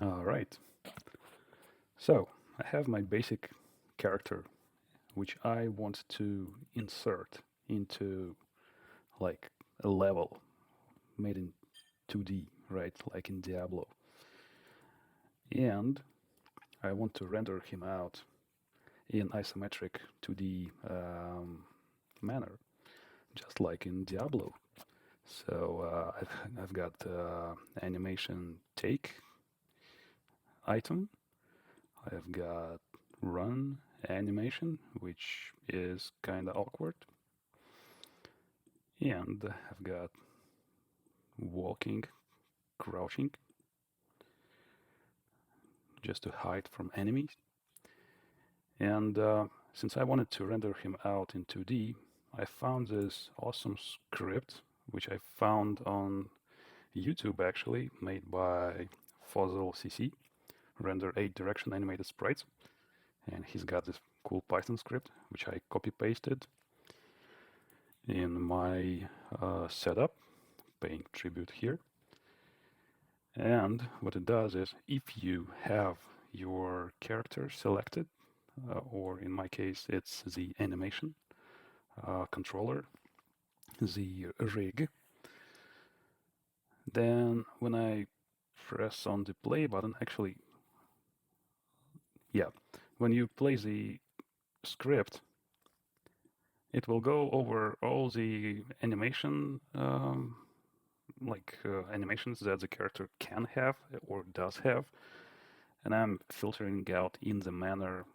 All right. So I have my basic character, which I want to insert into like a level made in 2D, right? Like in Diablo. And I want to render him out in isometric 2D manner, just like in Diablo. So I've got animation take item. I've got run animation, which is kind of awkward. And I've got walking, crouching, just to hide from enemies. And since I wanted to render him out in 2D, I found this awesome script, which I found on YouTube actually, made by Fossil CC, render 8 direction animated sprites. And he's got this cool Python script, which I copy pasted in my setup, paying tribute here. And what it does is if you have your character selected, or in my case, it's the animation controller, the rig, then when I press on the play button, actually, yeah, when you play the script, it will go over all the animation, animations that the character can have or does have, and I'm filtering out in the manner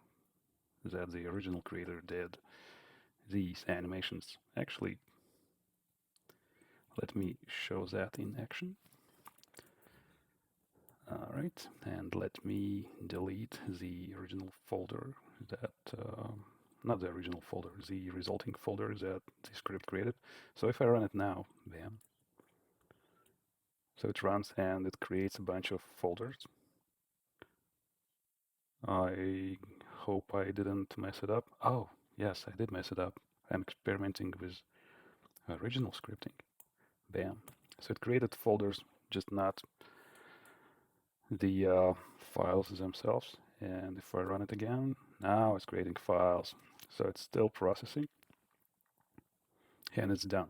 that the original creator did these animations. Actually, let me show that in action. All right, and let me delete the original folder that, not the original folder, the resulting folder that the script created. So if I run it now, bam. So it runs and it creates a bunch of folders. I hope I didn't mess it up. Oh, yes, I did mess it up. I'm experimenting with original scripting. Bam. So it created folders, just not the files themselves. And if I run it again, now it's creating files. So it's still processing and it's done.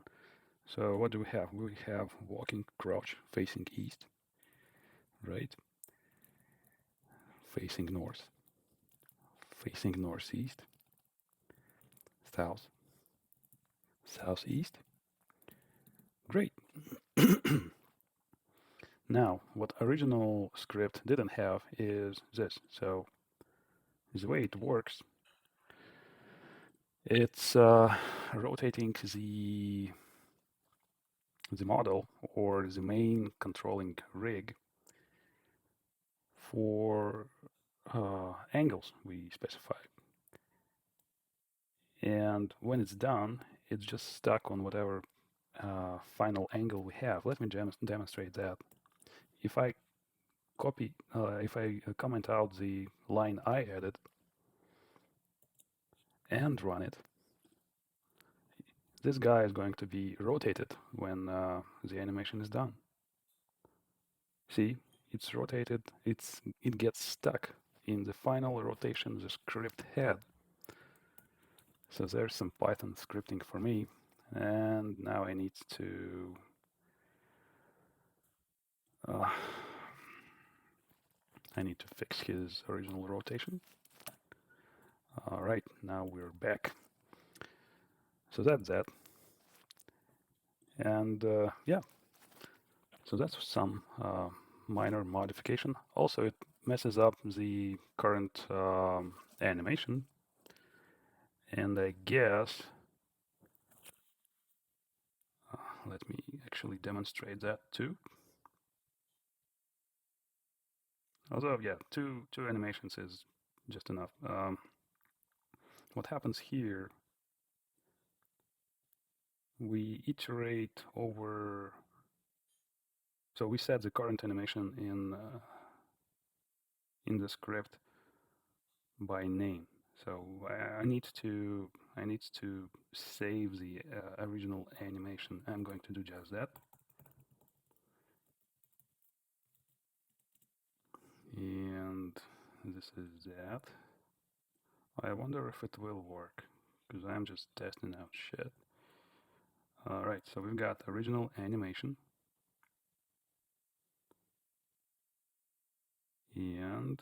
So what do we have? We have walking crouch facing east, right? Facing north, facing northeast, south, southeast. Great. Now, what original script didn't have is this. So the way it works, it's rotating the model or the main controlling rig for angles we specified. And when it's done, it's just stuck on whatever final angle we have. Let me demonstrate that. If I if I comment out the line I added and run it, this guy is going to be rotated when the animation is done. See, it's rotated, it gets stuck in the final rotation the script had. So there's some Python scripting for me, and now I need to uh, fix his original rotation. All right, now we're back. So that's that. And yeah, so that's some minor modification. Also, it messes up the current animation. And I guess, let me actually demonstrate that too. Although, yeah, two animations is just enough. What happens here, we iterate over, so we set the current animation in the script by name. So I need to save the original animation. I'm going to do just that. this is that. I wonder if it will work, because I'm just testing out shit. Alright, so we've got original animation. And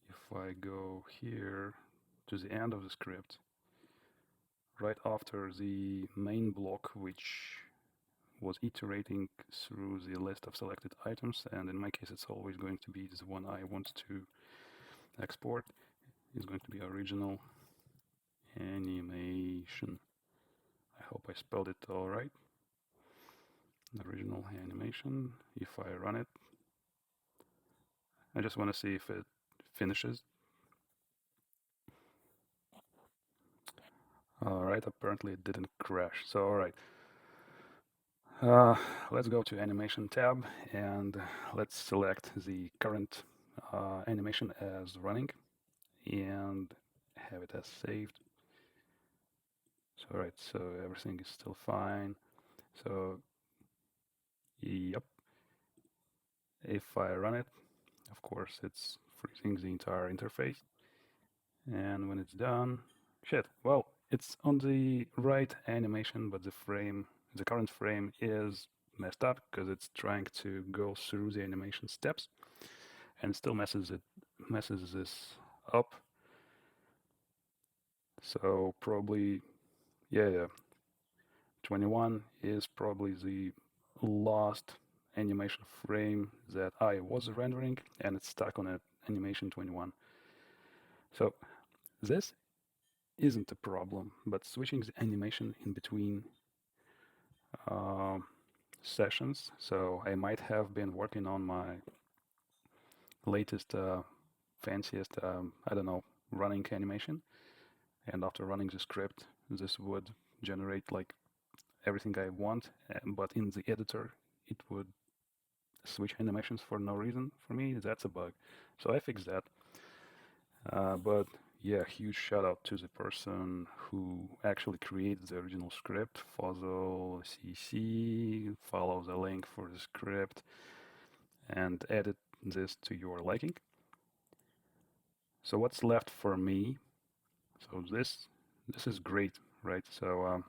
if I go here to the end of the script, right after the main block, which was iterating through the list of selected items, and in my case it's always going to be the one I want to export, is going to be original animation. I hope I spelled it all right. Original animation. If I run it, I just want to see if it finishes. Alright, apparently it didn't crash. So alright, let's go to animation tab and let's select the current animation as running and have it as saved. So alright, so everything is still fine. So yep, if I run it, of course it's freezing the entire interface. And when it's done, shit, well, it's on the right animation, but the current frame is messed up because it's trying to go through the animation steps and still messes this up. So probably, yeah, 21 is probably the last animation frame that I was rendering, and it's stuck on animation 21. So this isn't a problem, but switching the animation in between sessions. So I might have been working on my latest, fanciest, I don't know, running animation. And after running the script, this would generate like everything I want, but in the editor, it would switch animations for no reason. For me, that's a bug. So I fixed that. But yeah, huge shout out to the person who actually created the original script, Fuzzle CC. Follow the link for the script and edit this to your liking. So what's left for me? So this is great, right? So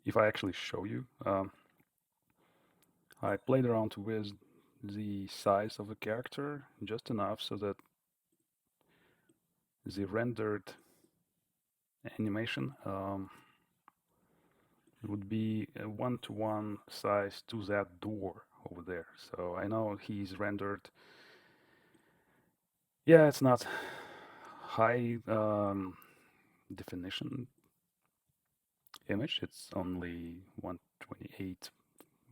if I actually show you, I played around with the size of the character just enough so that the rendered animation would be a one-to-one size to that door over there. So I know he's rendered. Yeah, it's not high definition image. It's only 128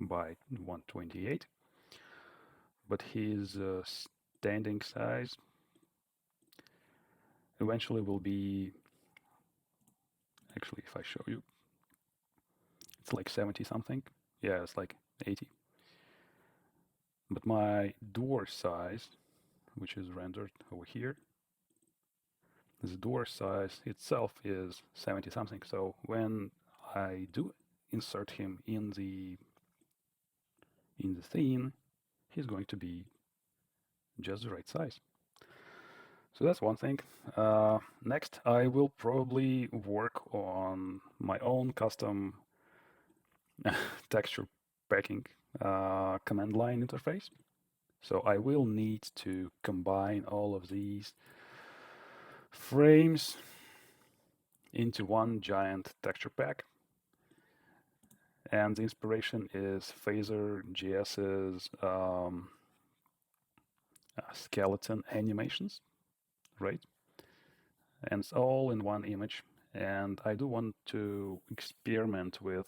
by 128. But his standing size eventually will be, actually, if I show you, it's like 70 something. Yeah, it's like 80. But my door size, which is rendered over here, the door size itself is 70 something. So when I do insert him in the scene, he's going to be just the right size. So that's one thing. Next, I will probably work on my own custom texture packing command line interface. So I will need to combine all of these frames into one giant texture pack. And the inspiration is Phaser.js's skeleton animations, right? And it's all in one image. And I do want to experiment with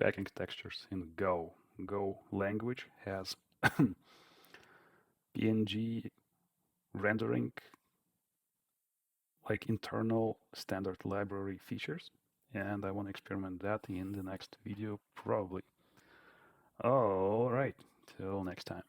packing textures in Go. Go language has PNG rendering, like internal standard library features. And I want to experiment that in the next video, probably. All right, till next time.